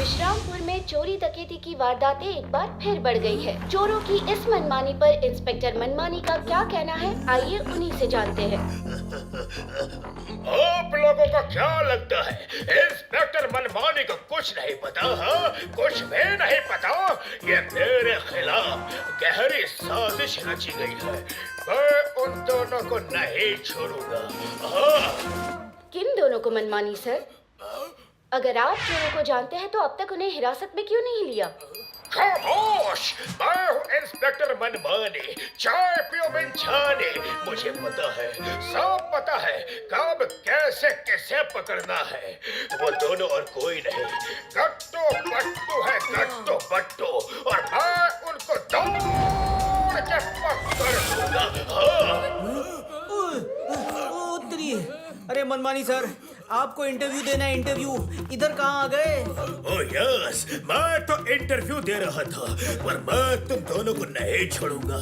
विश्रामपुर में चोरी डकैती की वारदातें एक बार फिर बढ़ गई है। चोरों की इस मनमानी पर इंस्पेक्टर मनमानी का क्या कहना है, आइए उन्हीं से जानते हैं। आप लोगों को क्या लगता है इंस्पेक्टर मनमानी को कुछ नहीं पता? हाँ, कुछ भी नहीं पता। ये मेरे खिलाफ गहरी साजिश रची गई है। मैं उन दोनों को नहीं छोड़ूंगा। हाँ। किन दोनों को मनमानी सर? अगर आप चोरों को जानते हैं तो अब तक उन्हें हिरासत में क्यों नहीं लिया? खामोश! मैं हूँ इंस्पेक्टर मनमानी, चाय पियो बिनछानी। मुझे पता है, सब पता है कब कैसे किसे पकड़ना है। वो दोनों और कोई नहीं, गट्टू बट्टू है, गट्टू बट्टू। और मैं उनको दौड़ के पकड़ लूंगा। अरे मनमानी सर, आपको इंटरव्यू देना है। इंटरव्यू इधर कहाँ आ गए? ओह यस, मैं तो इंटरव्यू दे रहा था, पर मैं तुम दोनों को नहीं छोड़ूंगा।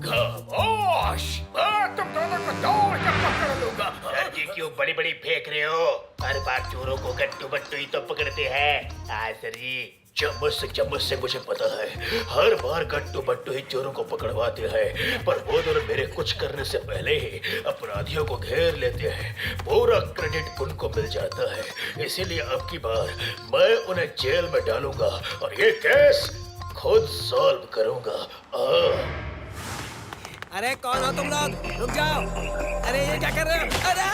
खामोश! मैं तुम दोनों को दौड़ के पकड़ लूंगा। जी क्यों बड़ी बड़ी फेंक रहे हो? हर बार चोरों को गट्टू बट्टू ही तो पकड़ते हैं। सर जी, चम्मच से मुझे पता है, हर बार गट्टू बट्टू ही चोरों को पकड़वाते हैं, पर वो दोनों मेरे कुछ करने से पहले ही अपराधियों को घेर लेते हैं। पूरा क्रेडिट उनको मिल जाता है। इसीलिए अब की बार मैं उन्हें जेल में डालूंगा और ये केस खुद सॉल्व करूंगा। अरे कौन हो तुम लोग? रुक जाओ। अरे ये क्या कर रहे हो? अरे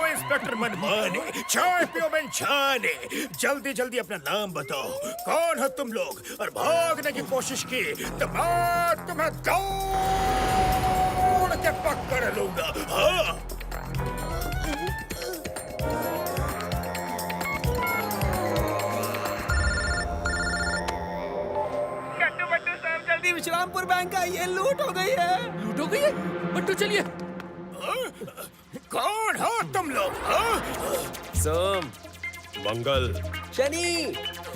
इंस्पेक्टर मनमानी, चाय पियो बिनछानी। जल्दी जल्दी अपना नाम बताओ, कौन हो तुम लोग? और भागने की कोशिश की तो मैं तुम्हें दौड़ के पकड़ लूंगा। हाँ। गट्टू बट्टू साहब, जल्दी विश्रामपुर बैंक आइए, लूट हो गई है। लूट हो गई है? बट्टू चलिए। कौन हो तुम लोग? सोम, मंगल, शनि।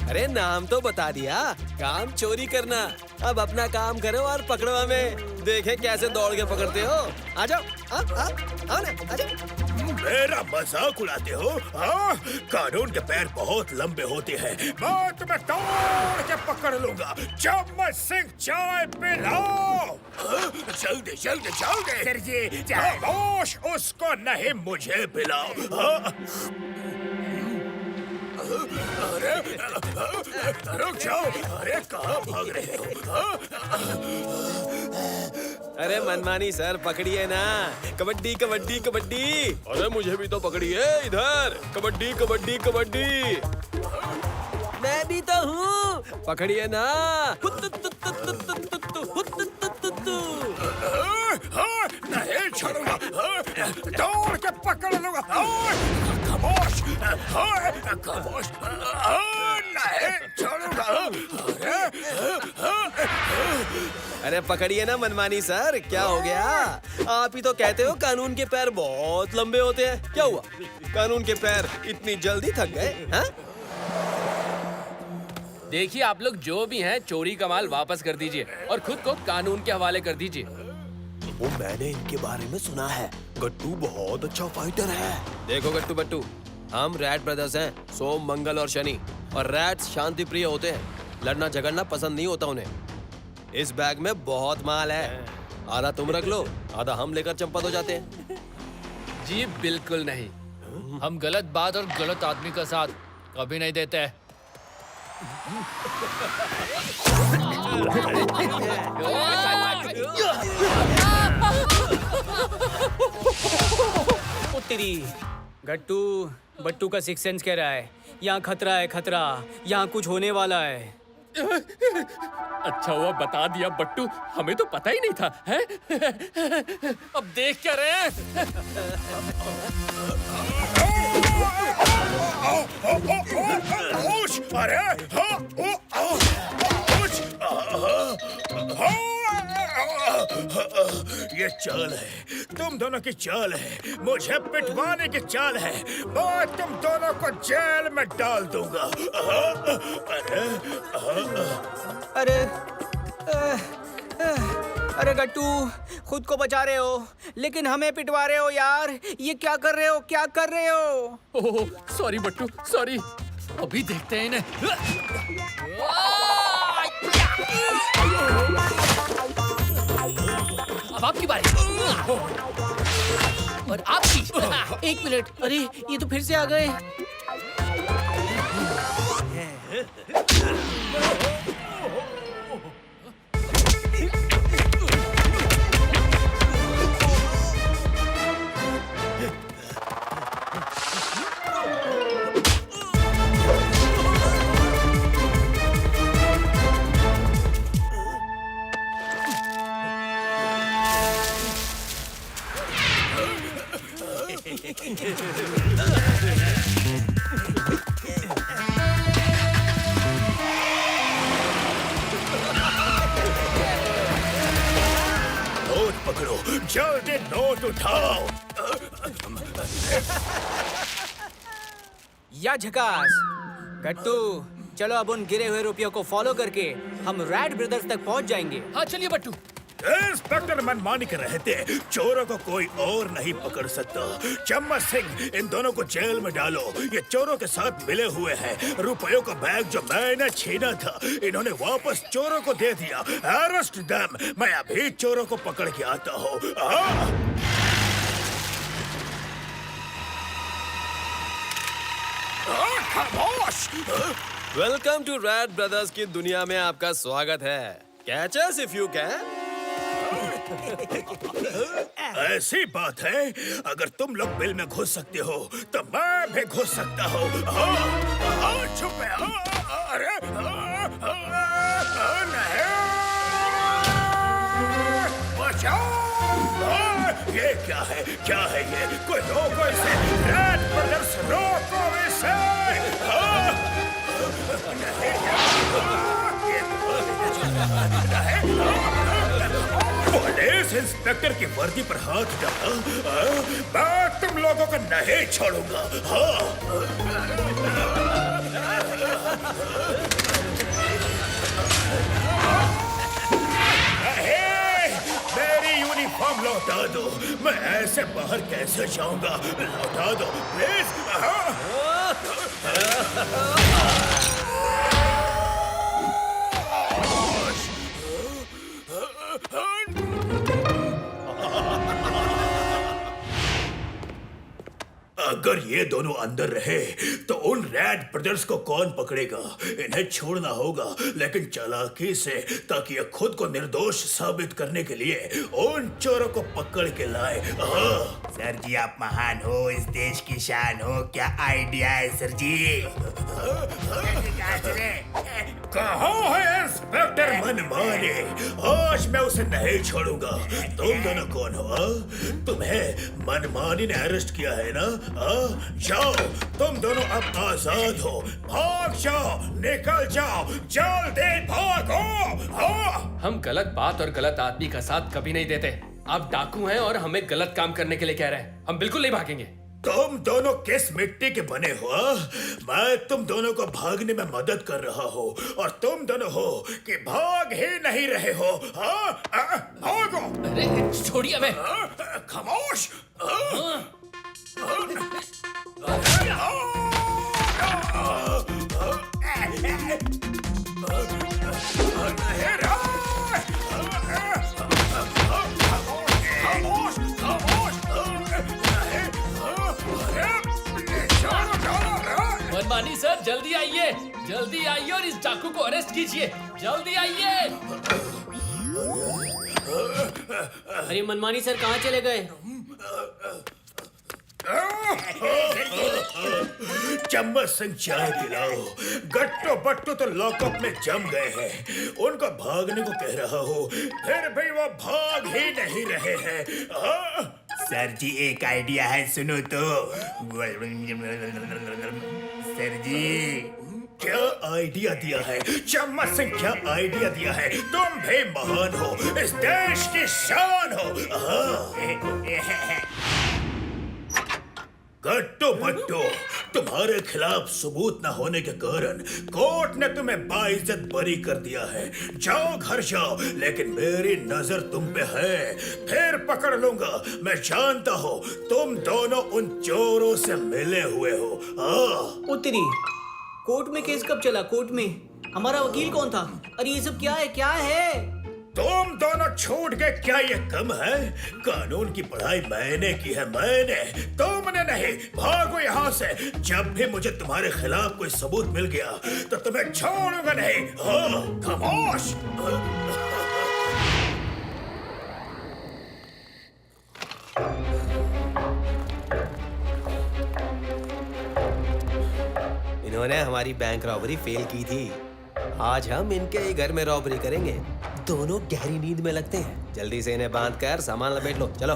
अरे नाम तो बता दिया, काम चोरी करना। अब अपना काम करो और पकड़ो हमें। देखे कैसे दौड़ के पकड़ते हो। आ जाओ, आओ ना, आ जाओ। मेरा मजाक उड़ाते हो? हाँ? कानून के पैर बहुत लंबे होते हैं। मैं तुम्हें दौड़ के पकड़ लूंगा। चम्मच सिंह चाय पिलाओ। जल्दी जल्दी जल्दी। सर जी, खामोश! उसको नहीं, मुझे पिलाओ। हाँ? अरे रुक जाओ। अरे कहाँ भाग रहे हो? अरे मनमानी सर, पकड़िए ना। कबड्डी कबड्डी कबड्डी। अरे मुझे भी तो पकड़िए इधर। कबड्डी कबड्डी कबड्डी। मैं भी तो हूँ, पकड़िए ना। नहीं छोड़ूंगा। दौड़ के पकड़ लूंगा। खामोश! खामोश! नहीं छोड़ूंगा। अरे पकड़िए ना मनमानी सर, क्या हो गया? आप ही तो कहते हो कानून के पैर बहुत लंबे होते हैं। क्या हुआ? कानून के पैर इतनी जल्दी थक गए? हाँ? देखिए आप लोग जो भी हैं, चोरी का माल वापस कर दीजिए और खुद को कानून के हवाले कर दीजिए। वो मैंने इनके बारे में सुना है, गट्टू बहुत अच्छा फाइटर है। देखो गट्टू बट्टू, हम रैट ब्रदर्स हैं, सोम, मंगल और शनि। और रैट्स शांति प्रिय होते हैं, लड़ना झगड़ना पसंद नहीं होता उन्हें। इस बैग में बहुत माल है, आधा तुम रख लो, आधा हम लेकर चंपत हो जाते हैं। जी बिल्कुल नहीं, हम गलत बात और गलत आदमी का साथ कभी नहीं देते। तेरी गट्टू बट्टू का सिक्स सेंस कह रहा है, यहाँ खतरा है, खतरा। यहाँ कुछ होने वाला है। अच्छा हुआ बता दिया बट्टू, हमें तो पता ही नहीं था। है? अब देख क्या रहे हैं? अरे ये चाल है, तुम दोनों की चाल है, मुझे पिटवाने की चाल है। मैं तुम दोनों को जेल में डाल दूंगा। अरे अरे अरे गट्टू, खुद को बचा रहे हो लेकिन हमें पिटवा रहे हो यार। ये क्या कर रहे हो, क्या कर रहे हो? Oh sorry Battu, sorry. अभी देखते हैं इन्हें। अब आपकी बारी। और आपकी। एक मिनट, अरे ये तो फिर से आ गए। नोट पकड़ो, जल्दी नोट उठाओ। या झकास। गट्टू, चलो अब उन गिरे हुए रुपयों को फॉलो करके हम रैट ब्रदर्स तक पहुंच जाएंगे। हाँ चलिए बट्टू। इंस्पेक्टर मनमानी के रहते चोरों को कोई और नहीं पकड़ सकता। चम्मच सिंह, इन दोनों को जेल में डालो। ये चोरों के साथ मिले हुए हैं। रुपयों का बैग जो मैंने छीना था, इन्होंने वापस चोरों को दे दिया। Arrest them. मैं अभी चोरों को पकड़ के आता हूँ। खामोश। वेलकम टू रैट ब्रदर्स की दुनिया में आपका स्वागत है। Catch us if you can. ऐसी बात है, अगर तुम लोग बिल में घुस सकते हो तो मैं भी घुस सकता हूँ। छुपे। अरे नहीं, बचाओ। ये क्या है, क्या है ये? कोई रोको इसे। रैट ब्रदर्स, रोको इसे। पुलिस इंस्पेक्टर की वर्दी पर हाथ डाला। मैं तुम लोगों को नहीं छोड़ूंगा। मेरी यूनिफॉर्म लौटा दो। मैं ऐसे बाहर कैसे जाऊंगा? लौटा दो प्लीज। अगर ये दोनों अंदर रहे तो उन रैट ब्रदर्स को कौन पकड़ेगा? इन्हें छोड़ना होगा, लेकिन चालाकी से, ताकि ये खुद को निर्दोष साबित करने के लिए उन चोरों को पकड़ के लाए। सर जी, आप महान हो, इस देश की शान हो। क्या आइडिया है सर जी? कहाँ है इंस्पेक्टर मनमानी? आज मैं उसे नहीं छोड़ूंगा। तुम दोनों कौन हो? तुम्हें मनमानी ने अरेस्ट किया है ना? जाओ, तुम दोनों अब आजाद हो। भाग जाओ, निकल जाओ, जल्दी भागो। हम गलत बात और गलत आदमी का साथ कभी नहीं देते। आप डाकू हैं और हमें गलत काम करने के लिए कह रहे हैं। हम बिल्कुल नहीं भागेंगे। तुम दोनों किस मिट्टी के बने हो? मैं तुम दोनों को भागने में मदद कर रहा हूँ और तुम दोनों हो कि भाग ही नहीं रहे हो। भागो। अरे छोड़िए हमें। खामोश। मनमानी सर, जल्दी आइए, जल्दी आइए और इस डाकू को अरेस्ट कीजिए। जल्दी आइए। अरे मनमानी सर कहाँ चले गए? चम्मच सिंह, चाय पिलाओ। गट्टू बट्टू तो लॉकअप में जम गए हैं। उनको भागने को कह रहा हूँ, फिर भी वो भाग ही नहीं रहे हैं। सर जी, एक आइडिया है, सुनो तो। सर जी, क्या आइडिया दिया है? चम्मच सिंह, क्या आइडिया दिया है? तुम भी महान हो, इस देश की शान हो। गट्टू बट्टू, तुम्हारे खिलाफ सबूत न होने के कारण कोर्ट ने तुम्हें बाइज्जत बरी कर दिया है। जाओ घर जाओ, लेकिन मेरी नजर तुम पे है, फिर पकड़ लूंगा। मैं जानता हूँ तुम दोनों उन चोरों से मिले हुए हो। उत्तरी कोर्ट में केस कब चला? कोर्ट में हमारा वकील कौन था? अरे ये सब क्या है, क्या है? तुम दोनों छूट गए, क्या ये कम है? कानून की पढ़ाई मैंने की है, मैंने, तुमने नहीं। भागो यहाँ से। जब भी मुझे तुम्हारे खिलाफ कोई सबूत मिल गया तो तुम्हें छोड़ूंगा नहीं। हाँ, खामोश। इन्होंने हमारी बैंक रॉबरी फेल की थी। आज हम इनके ही घर में रॉबरी करेंगे। दोनों गहरी नींद में लगते हैं। जल्दी से इन्हें बांध कर सामान लपेट लो, चलो।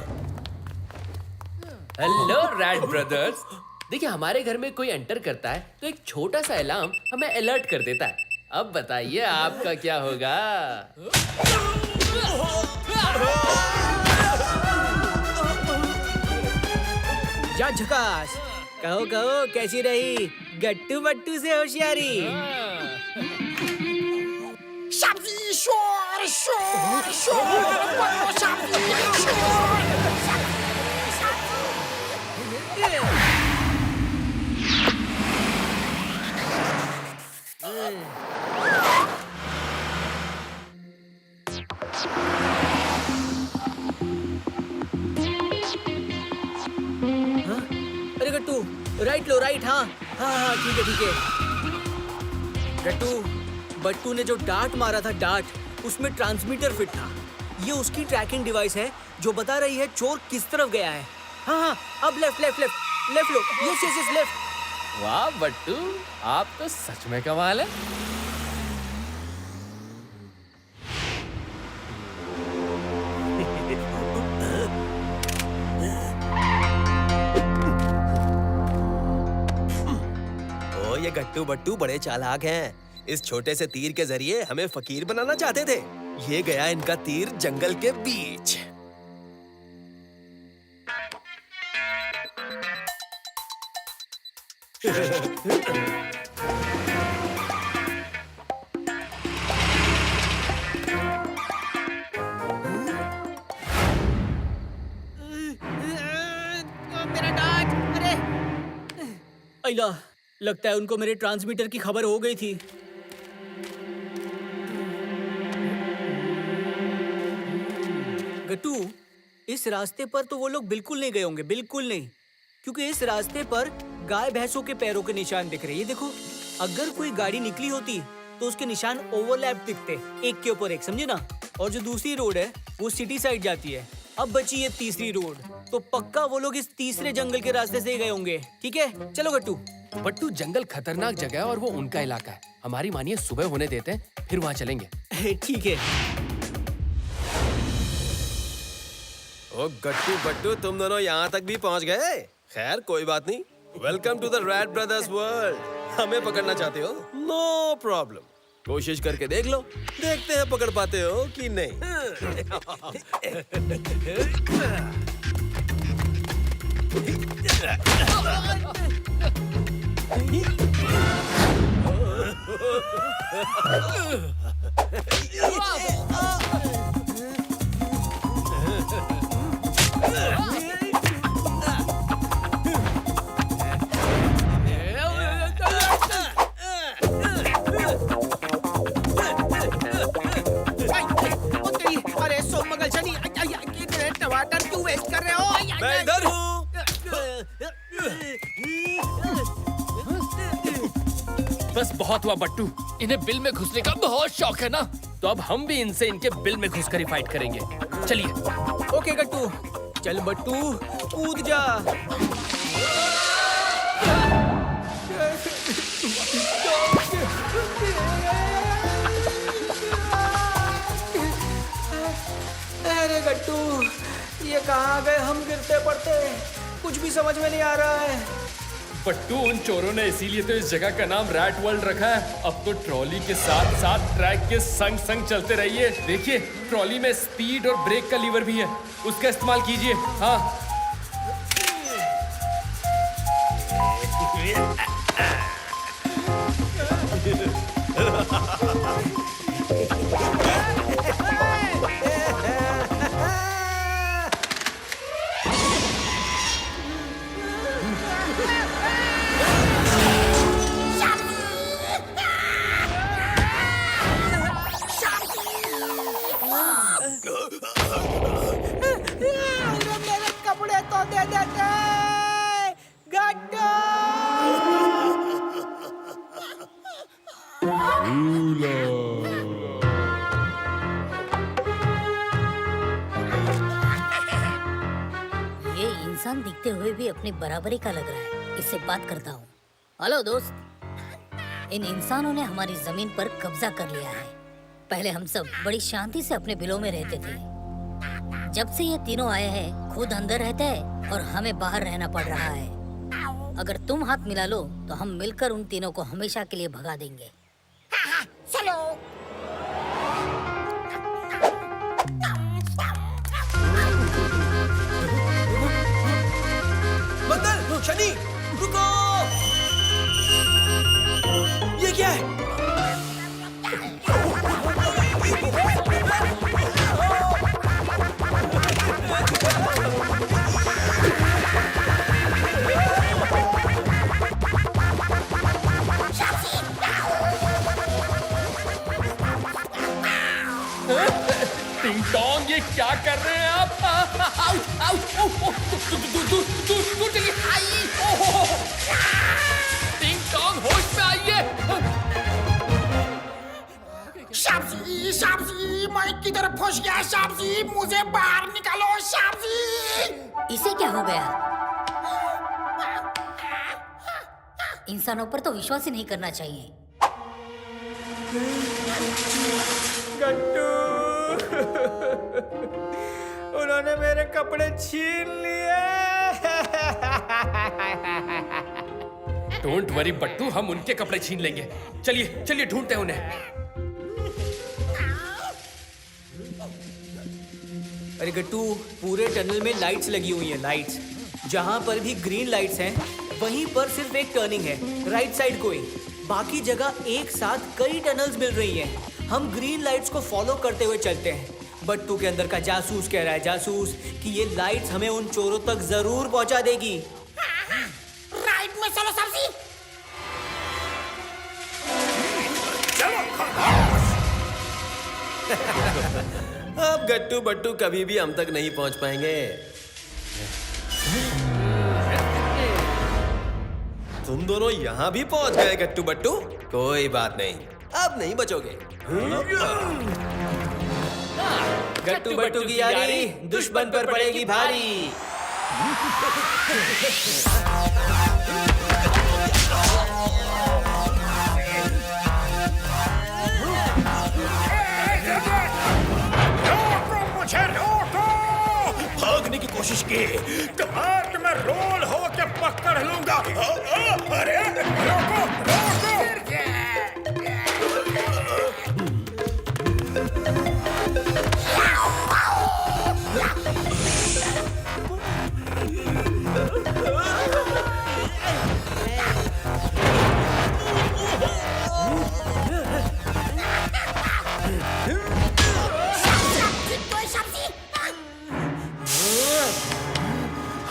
Hello rat brothers. देखिए, हमारे घर में कोई एंटर करता है तो एक छोटा सा अलार्म हमें अलर्ट कर देता है। अब बताइए आपका क्या होगा? या झकास। कहो कहो कैसी रही गट्टू बट्टू से होशियारी? अरे गट्टू, राइट लो, राइट। हाँ हाँ हाँ, ठीक है ठीक है। गट्टू, बट्टू ने जो डांट मारा था, डांट, उसमें ट्रांसमीटर फिट था। ये उसकी ट्रैकिंग डिवाइस है जो बता रही है चोर किस तरफ गया है। हाँ हाँ, अब लेफ्ट लेफ्ट लेफ्ट लेफ्ट लो। Yes yes yes, left. वाह बट्टू, आप तो सच में कमाल है। ये गट्टू बट्टू बड़े चालाक हैं। इस छोटे से तीर के जरिए हमें फकीर बनाना चाहते थे। ये गया इनका तीर जंगल के बीच। मेरा डांट, अरे अल्लाह, लगता है उनको मेरे ट्रांसमीटर की खबर हो गई थी। गट्टू, इस रास्ते पर तो वो लोग बिल्कुल नहीं गए होंगे, बिल्कुल नहीं, क्योंकि इस रास्ते पर गाय भैंसों के पैरों के निशान दिख रहे हैं। ये देखो, अगर कोई गाड़ी निकली होती तो उसके निशान ओवरलैप दिखते, एक के ऊपर एक, समझे ना? और जो दूसरी रोड है वो सिटी साइड जाती है। अब बची ये तीसरी रोड, तो पक्का वो लोग इस तीसरे जंगल के रास्ते से गए होंगे। ठीक है, चलो गट्टू। बट्टू, जंगल खतरनाक जगह है और वो उनका इलाका है। हमारी मानिए, सुबह होने देते हैं, फिर वहाँ चलेंगे। ठीक है। ओ गट्टू बट्टू, तुम दोनों यहाँ तक भी पहुँच गए। खैर कोई बात नहीं। Welcome to the rat brothers world. हमें पकड़ना चाहते हो? नो प्रॉब्लम, कोशिश करके देख लो, देखते हैं पकड़ पाते हो कि नहीं। अरे सोमंगल शनि, इतने टमाटर क्यों वेस्ट कर रहे हो? मैं इधर हूँ। बस बहुत हुआ बट्टू, इन्हें बिल में घुसने का बहुत शौक है ना, तो अब हम भी इनसे इनके बिल में घुसकर ही फाइट करेंगे। चलिए। ओके गट्टू, चल बट्टू, कूद जा। अरे गट्टू, ये कहाँ गए? हम गिरते पड़ते, कुछ भी समझ में नहीं आ रहा है। बट्टू, उन चोरों ने इसीलिए तो इस जगह का नाम रैट वर्ल्ड रखा है। अब तो ट्रॉली के साथ साथ ट्रैक के संग संग चलते रहिए। देखिए, ट्रॉली में स्पीड और ब्रेक का लीवर भी है, उसका इस्तेमाल कीजिए। हाँ। मेरे कपड़े तो दे देते गट्टू। ये इंसान दिखते हुए भी अपनी बराबरी का लग रहा है। इससे बात करता हूँ। हेलो दोस्त, इन इंसानों ने हमारी जमीन पर कब्जा कर लिया है। पहले हम सब बड़ी शांति से अपने बिलों में रहते थे। जब से ये तीनों आए हैं, खुद अंदर रहते हैं और हमें बाहर रहना पड़ रहा है। अगर तुम हाथ मिला लो तो हम मिलकर उन तीनों को हमेशा के लिए भगा देंगे। चलो। मंगल, शनि, रुको! ये क्या है? टिंग टोंग, ये क्या कर रहे हैं आप? आउ, आउ, ओ, ओ, दूर चलिए। आई, ओह! टिंग टोंग, होश में आइए। शाब्जी, मैं किधर फंस गया? शाब्जी, मुझे बाहर निकालो। शाब्जी, इसे क्या हो गया? इंसानों पर तो विश्वास ही नहीं करना चाहिए। गट्टू, उन्होंने मेरे कपड़े छीन लिए। डोंट वरी बट्टू, हम उनके कपड़े छीन लेंगे। चलिए चलिए, ढूंढते हैं उन्हें। अरे गट्टू, पूरे टनल में लाइट्स लगी हुई हैं, लाइट्स। जहां पर भी ग्रीन लाइट्स हैं, वहीं पर सिर्फ एक टर्निंग है, राइट साइड को ही। बाकी जगह एक साथ कई टनल्स मिल रही हैं। हम ग्रीन लाइट्स को फॉलो करते हुए चलते हैं। बट्टू के अंदर का जासूस कह रहा है, जासूस, कि ये लाइट्स हमें उन चोरों तक जरूर पहुंचा देगी। राइट में चलो शाब्जी। अब गट्टू बट्टू कभी भी हम तक नहीं पहुंच पाएंगे। तुम दोनों यहाँ भी पहुंच गए गट्टू बट्टू? कोई बात नहीं, अब नहीं बचोगे। गट्टू बट्टू की यारी दुश्मन पर पड़ेगी भारी। मुझे रोको! भागने की कोशिश की तो हाथ में रोल हो के पकड़ लूंगा। अरे रोको, रोको!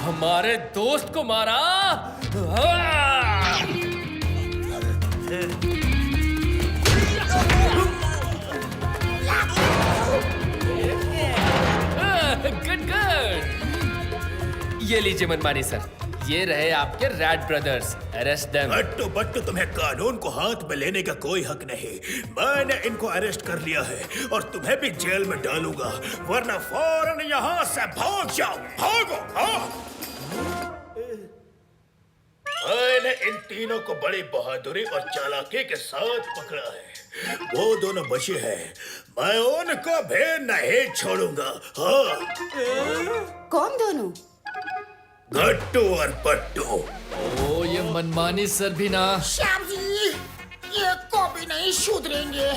हमारे दोस्त को मारा। Good good. ये लीजिए मनमानी सर, ये रहे आपके rat brothers. Arrest them. Battu Battu, तुम्हें कानून को हाथ में लेने का कोई हक नहीं। मैंने इनको अरेस्ट कर लिया है और तुम्हें भी जेल में डालूंगा, वरना फौरन यहाँ से भाग जाओ। भागो! मैंने इन तीनों को बड़ी बहादुरी और चालाकी के साथ पकड़ा है। वो दोनों बचे हैं, मैं उनको भी नहीं छोड़ूंगा। हाँ। कौन दोनों? गट्टू और बट्टू। ओ, ये मनमानी सर भी ना। शाब्जी, ये कभी नहीं सुधरेंगे।